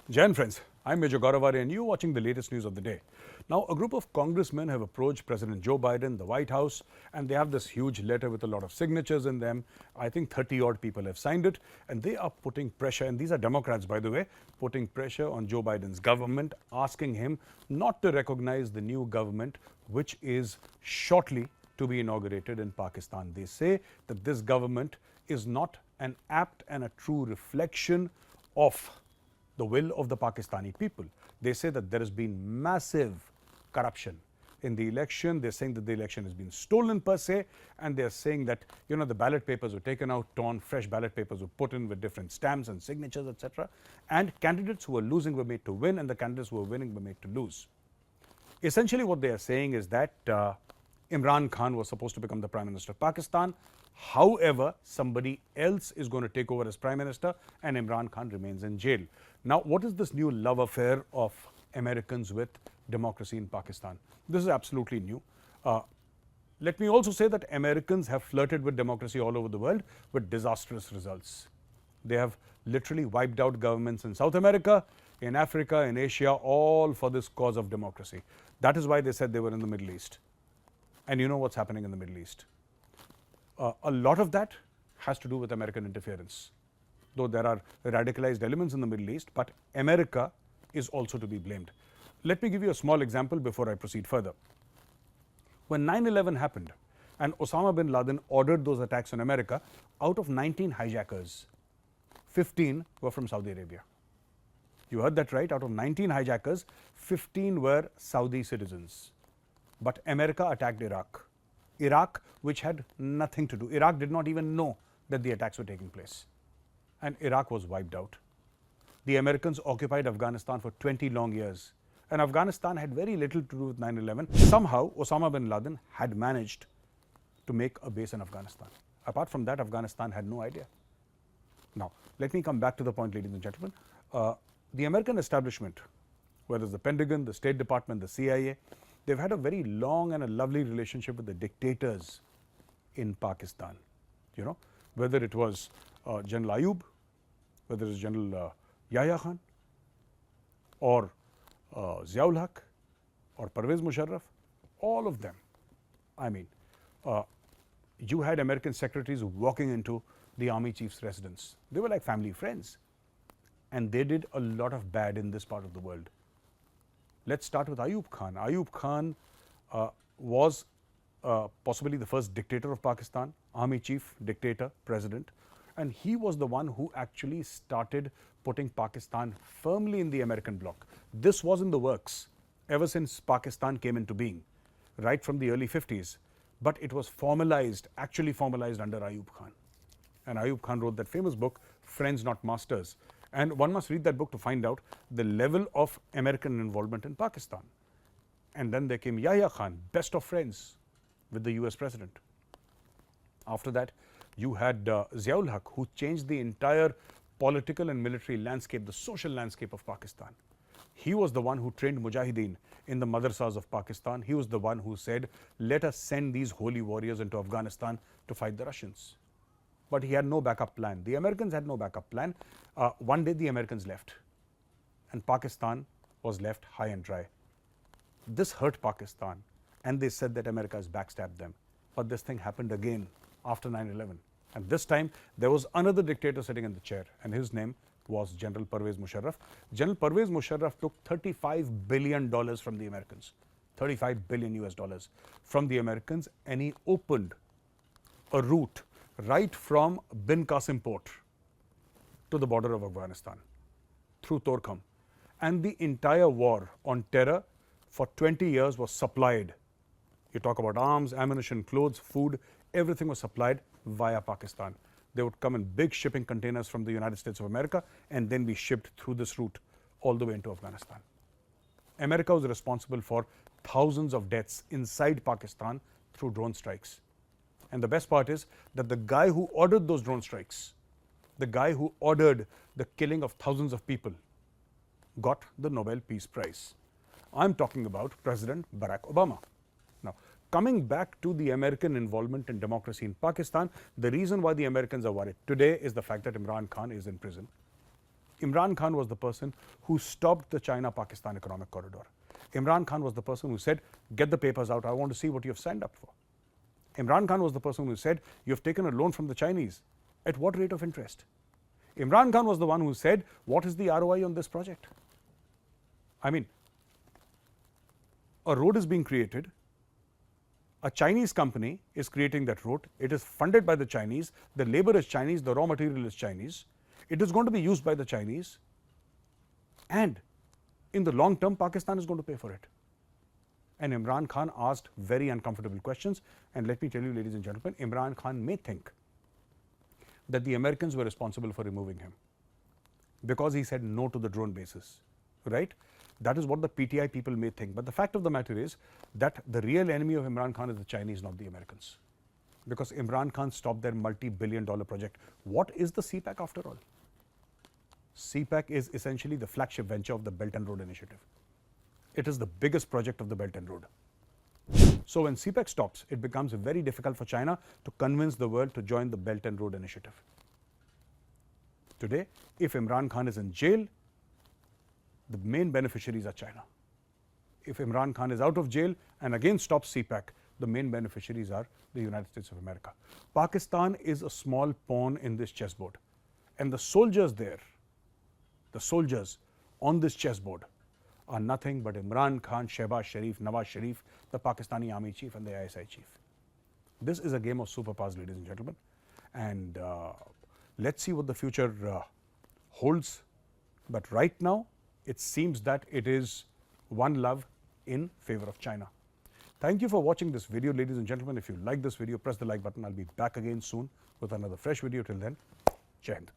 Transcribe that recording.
Jai Hind, friends. I'm Major Gaurav Arya and you're watching the latest news of the day. Now, a group of congressmen have approached President Joe Biden, the White House, and they have this huge letter with a lot of signatures in them. I think 30-odd people have signed it, and they are putting pressure, and these are Democrats, by the way, putting pressure on Joe Biden's government, asking him not to recognize the new government, which is shortly to be inaugurated in Pakistan. They say that this government is not an apt and a true reflection of the will of the Pakistani people. They say that there has been massive corruption in the election. They're saying that the election has been stolen per se, and they're saying that, you know, the ballot papers were taken out, torn, fresh ballot papers were put in with different stamps and signatures, etc. And candidates who were losing were made to win, and the candidates who were winning were made to lose. Essentially what they are saying is that Imran Khan was supposed to become the Prime Minister of Pakistan. However, somebody else is going to take over as Prime Minister and Imran Khan remains in jail. Now, what is this new love affair of Americans with democracy in Pakistan? This is absolutely new. Let me also say that Americans have flirted with democracy all over the world with disastrous results. They have literally wiped out governments in South America, in Africa, in Asia, all for this cause of democracy. That is why they said they were in the Middle East. And you know what's happening in the Middle East. A lot of that has to do with American interference, though there are radicalized elements in the Middle East, but America is also to be blamed. Let me give you a small example before I proceed further. When 9/11 happened and Osama bin Laden ordered those attacks on America, out of 19 hijackers, 15 were from Saudi Arabia. You heard that right, out of 19 hijackers, 15 were Saudi citizens. But America attacked Iraq. Iraq, which had nothing to do. Iraq did not even know that the attacks were taking place. And Iraq was wiped out. The Americans occupied Afghanistan for 20 long years. And Afghanistan had very little to do with 9/11. Somehow, Osama bin Laden had managed to make a base in Afghanistan. Apart from that, Afghanistan had no idea. Now, let me come back to the point, ladies and gentlemen. The American establishment, whether it's the Pentagon, the State Department, the CIA, they've had a very long and a lovely relationship with the dictators in Pakistan. You know, whether it was General Ayub, whether it was General Yahya Khan, or Ziaul Haq, or Pervez Musharraf, all of them. I mean, you had American secretaries walking into the army chief's residence. They were like family friends. And they did a lot of bad in this part of the world. Let's start with Ayub Khan. Ayub Khan was possibly the first dictator of Pakistan, army chief, dictator, president, and he was the one who actually started putting Pakistan firmly in the American bloc. This was in the works ever since Pakistan came into being, right from the early 50s, but it was formalized, actually formalized under Ayub Khan. And Ayub Khan wrote that famous book, Friends Not Masters. And one must read that book to find out the level of American involvement in Pakistan. And then there came Yahya Khan, best of friends with the US president. After that, you had Ziaul Haq, who changed the entire political and military landscape, the social landscape of Pakistan. He was the one who trained Mujahideen in the madrasas of Pakistan. He was the one who said, let us send these holy warriors into Afghanistan to fight the Russians. But he had no backup plan. The Americans had no backup plan. One day the Americans left and Pakistan was left high and dry. This hurt Pakistan and they said that America has backstabbed them. But this thing happened again after 9/11. And this time there was another dictator sitting in the chair and his name was General Pervez Musharraf. General Pervez Musharraf took $35 billion from the Americans, 35 billion US dollars from the Americans, and he opened a route right from Bin Qasim port to the border of Afghanistan through Torkham. And the entire war on terror for 20 years was supplied. You talk about arms, ammunition, clothes, food, everything was supplied via Pakistan. They would come in big shipping containers from the United States of America and then be shipped through this route all the way into Afghanistan. America was responsible for thousands of deaths inside Pakistan through drone strikes. And the best part is that the guy who ordered those drone strikes, the guy who ordered the killing of thousands of people, got the Nobel Peace Prize. I'm talking about President Barack Obama. Now, coming back to the American involvement in democracy in Pakistan, the reason why the Americans are worried today is the fact that Imran Khan is in prison. Imran Khan was the person who stopped the China-Pakistan economic corridor. Imran Khan was the person who said, get the papers out, I want to see what you have signed up for. Imran Khan was the person who said, you have taken a loan from the Chinese. At what rate of interest? Imran Khan was the one who said, what is the ROI on this project? I mean, a road is being created. A Chinese company is creating that road. It is funded by the Chinese. The labor is Chinese. The raw material is Chinese. It is going to be used by the Chinese. And in the long term, Pakistan is going to pay for it. And Imran Khan asked very uncomfortable questions. And let me tell you, ladies and gentlemen, Imran Khan may think that the Americans were responsible for removing him because he said no to the drone bases, right? That is what the PTI people may think. But the fact of the matter is that the real enemy of Imran Khan is the Chinese, not the Americans. Because Imran Khan stopped their multi-billion-dollar project. What is the CPAC after all? CPAC is essentially the flagship venture of the Belt and Road Initiative. It is the biggest project of the Belt and Road. So when CPAC stops, it becomes very difficult for China to convince the world to join the Belt and Road Initiative. Today, if Imran Khan is in jail, the main beneficiaries are China. If Imran Khan is out of jail and again stops CPAC, the main beneficiaries are the United States of America. Pakistan is a small pawn in this chessboard. And the soldiers there, the soldiers on this chessboard are nothing but Imran Khan, Shehbaz Sharif, Nawaz Sharif, the Pakistani army chief and the ISI chief. This is a game of superpowers, ladies and gentlemen. And let's see what the future holds. But right now, it seems that it is one love in favor of China. Thank you for watching this video, ladies and gentlemen. If you like this video, press the like button. I'll be back again soon with another fresh video. Till then, Jai Hind.